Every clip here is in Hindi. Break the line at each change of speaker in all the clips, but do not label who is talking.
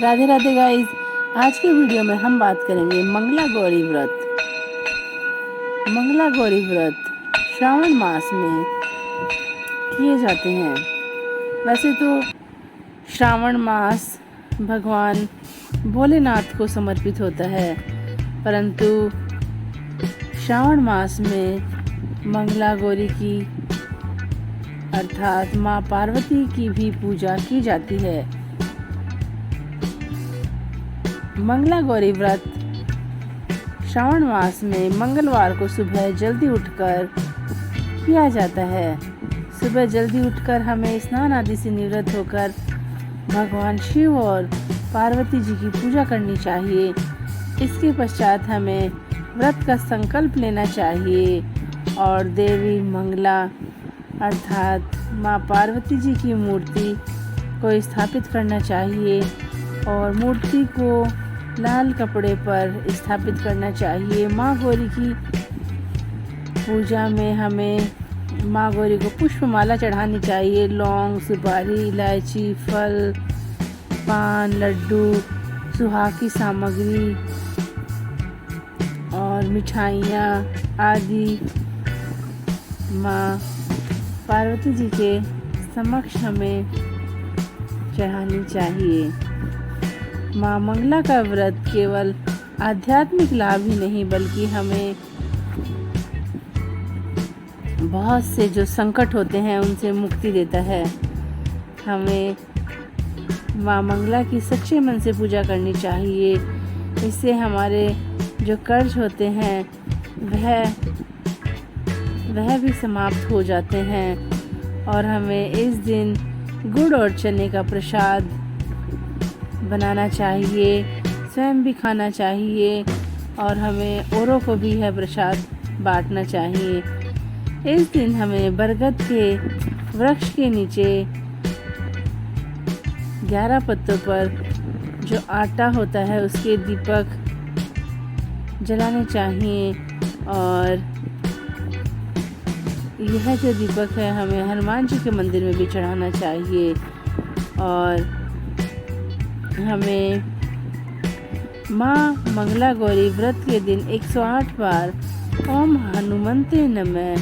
राधे राधे गाइस। आज के वीडियो में हम बात करेंगे मंगला गौरी व्रत। मंगला गौरी व्रत श्रावण मास में किए जाते हैं। वैसे तो श्रावण मास भगवान भोलेनाथ को समर्पित होता है, परंतु श्रावण मास में मंगला गौरी की अर्थात माँ पार्वती की भी पूजा की जाती है। मंगला गौरी व्रत श्रावण मास में मंगलवार को सुबह जल्दी उठकर किया जाता है। सुबह जल्दी उठकर हमें स्नान आदि से निवृत्त होकर भगवान शिव और पार्वती जी की पूजा करनी चाहिए। इसके पश्चात हमें व्रत का संकल्प लेना चाहिए और देवी मंगला अर्थात माँ पार्वती जी की मूर्ति को स्थापित करना चाहिए और मूर्ति को लाल कपड़े पर स्थापित करना चाहिए। माँ गौरी की पूजा में हमें माँ गौरी को पुष्पमाला चढ़ानी चाहिए। लौंग, सुपारी, इलायची, फल, पान, लड्डू, सुहाग की सामग्री और मिठाइयाँ आदि माँ पार्वती जी के समक्ष हमें चढ़ानी चाहिए। माँ मंगला का व्रत केवल आध्यात्मिक लाभ ही नहीं बल्कि हमें बहुत से जो संकट होते हैं उनसे मुक्ति देता है। हमें माँ मंगला की सच्चे मन से पूजा करनी चाहिए। इससे हमारे जो कर्ज होते हैं वह भी समाप्त हो जाते हैं और हमें इस दिन गुड़ और चने का प्रसाद बनाना चाहिए, स्वयं भी खाना चाहिए और हमें औरों को भी यह प्रसाद बांटना चाहिए। इस दिन हमें बरगद के वृक्ष के नीचे 11 पत्तों पर जो आटा होता है उसके दीपक जलाने चाहिए और यह जो दीपक है हमें हनुमान जी के मंदिर में भी चढ़ाना चाहिए और हमें माँ मंगला गौरी व्रत के दिन 108 बार ओम हनुमंते नमः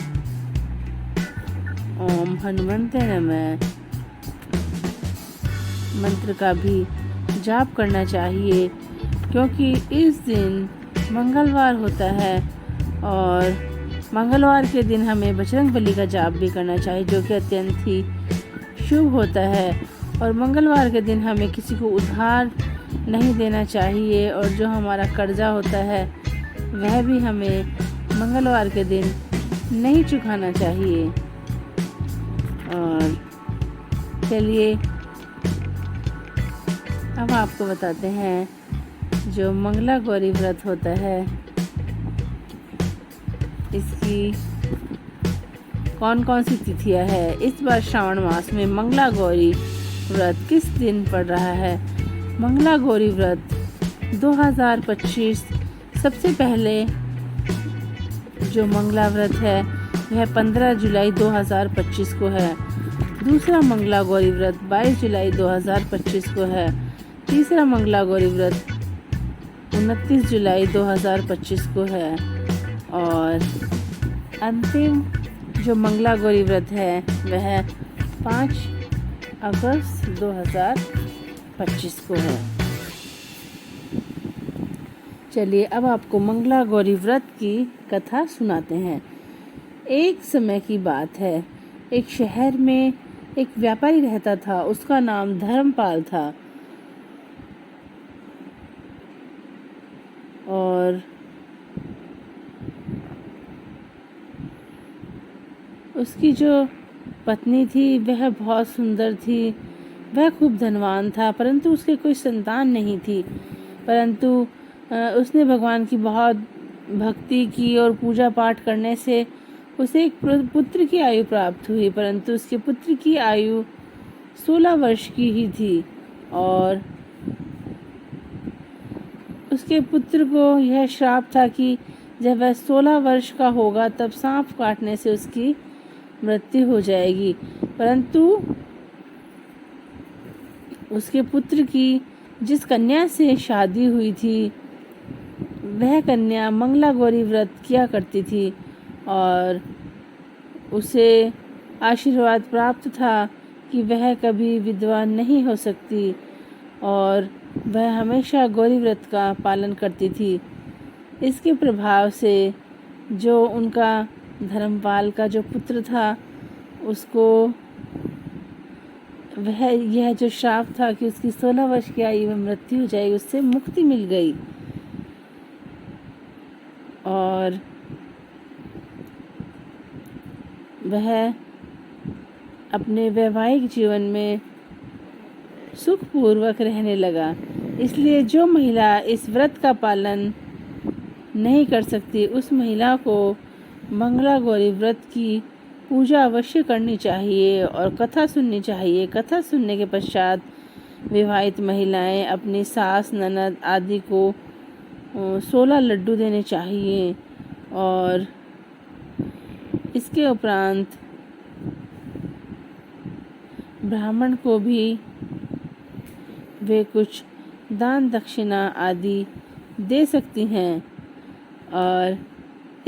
मंत्र का भी जाप करना चाहिए, क्योंकि इस दिन मंगलवार होता है और मंगलवार के दिन हमें बजरंगबली का जाप भी करना चाहिए, जो कि अत्यंत ही शुभ होता है। और मंगलवार के दिन हमें किसी को उधार नहीं देना चाहिए और जो हमारा कर्जा होता है वह भी हमें मंगलवार के दिन नहीं चुकाना चाहिए। और चलिए अब आपको बताते हैं जो मंगला गौरी व्रत होता है इसकी कौन कौन सी तिथियां है। इस बार श्रावण मास में मंगला गौरी व्रत किस दिन पड़ रहा है। मंगला गौरी व्रत 2025 सबसे पहले जो मंगला व्रत है वह 15 जुलाई 2025 को है। दूसरा मंगला गौरी व्रत 22 जुलाई 2025 को है। तीसरा मंगला गौरी व्रत 29 जुलाई 2025 को है और अंतिम जो मंगला गौरी व्रत है वह 5 अगस्त 2025 को है। चलिए अब आपको मंगला गौरी व्रत की कथा सुनाते हैं। एक समय की बात है, एक शहर में एक व्यापारी रहता था। उसका नाम धर्मपाल था और उसकी जो पत्नी थी वह बहुत सुंदर थी। वह खूब धनवान था, परंतु उसके कोई संतान नहीं थी। परंतु उसने भगवान की बहुत भक्ति की और पूजा पाठ करने से उसे एक पुत्र की आयु प्राप्त हुई, परंतु उसके पुत्र की आयु 16 वर्ष की ही थी और उसके पुत्र को यह श्राप था कि जब वह 16 वर्ष का होगा तब सांप काटने से उसकी मृत्यु हो जाएगी। परंतु उसके पुत्र की जिस कन्या से शादी हुई थी वह कन्या मंगला गौरी व्रत किया करती थी और उसे आशीर्वाद प्राप्त था कि वह कभी विधवा नहीं हो सकती और वह हमेशा गौरी व्रत का पालन करती थी। इसके प्रभाव से जो उनका धर्मपाल का जो पुत्र था उसको यह जो श्राप था कि उसकी 16 वर्ष की आयु में मृत्यु हो जाएगी, उससे मुक्ति मिल गई और वह अपने वैवाहिक जीवन में सुखपूर्वक रहने लगा। इसलिए जो महिला इस व्रत का पालन नहीं कर सकती उस महिला को मंगला गौरी व्रत की पूजा अवश्य करनी चाहिए और कथा सुननी चाहिए। कथा सुनने के पश्चात विवाहित महिलाएं अपनी सास ननद आदि को 16 लड्डू देने चाहिए और इसके उपरांत ब्राह्मण को भी वे कुछ दान दक्षिणा आदि दे सकती हैं और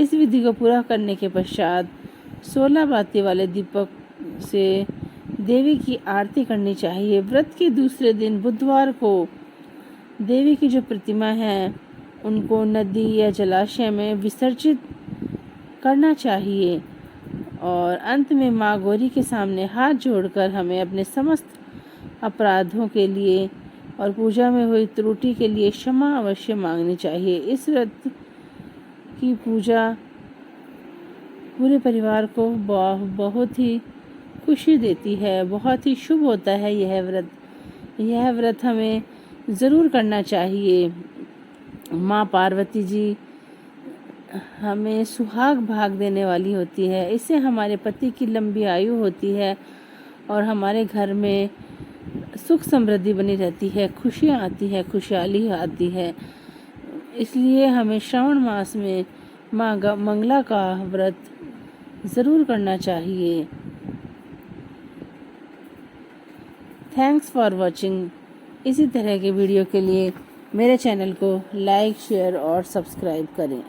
इस विधि को पूरा करने के पश्चात 16 बाती वाले दीपक से देवी की आरती करनी चाहिए। व्रत के दूसरे दिन बुधवार को देवी की जो प्रतिमा है उनको नदी या जलाशय में विसर्जित करना चाहिए और अंत में माँ गौरी के सामने हाथ जोड़कर हमें अपने समस्त अपराधों के लिए और पूजा में हुई त्रुटि के लिए क्षमा अवश्य मांगनी चाहिए। इस व्रत की पूजा पूरे परिवार को बहुत ही खुशी देती है, बहुत ही शुभ होता है यह व्रत हमें ज़रूर करना चाहिए। माँ पार्वती जी हमें सुहाग भाग देने वाली होती है, इससे हमारे पति की लंबी आयु होती है और हमारे घर में सुख समृद्धि बनी रहती है, खुशियाँ आती है, खुशहाली आती है। इसलिए हमें श्रावण मास में माँ मंगला का व्रत ज़रूर करना चाहिए। Thanks for watching. इसी तरह के वीडियो के लिए मेरे चैनल को लाइक शेयर और सब्सक्राइब करें।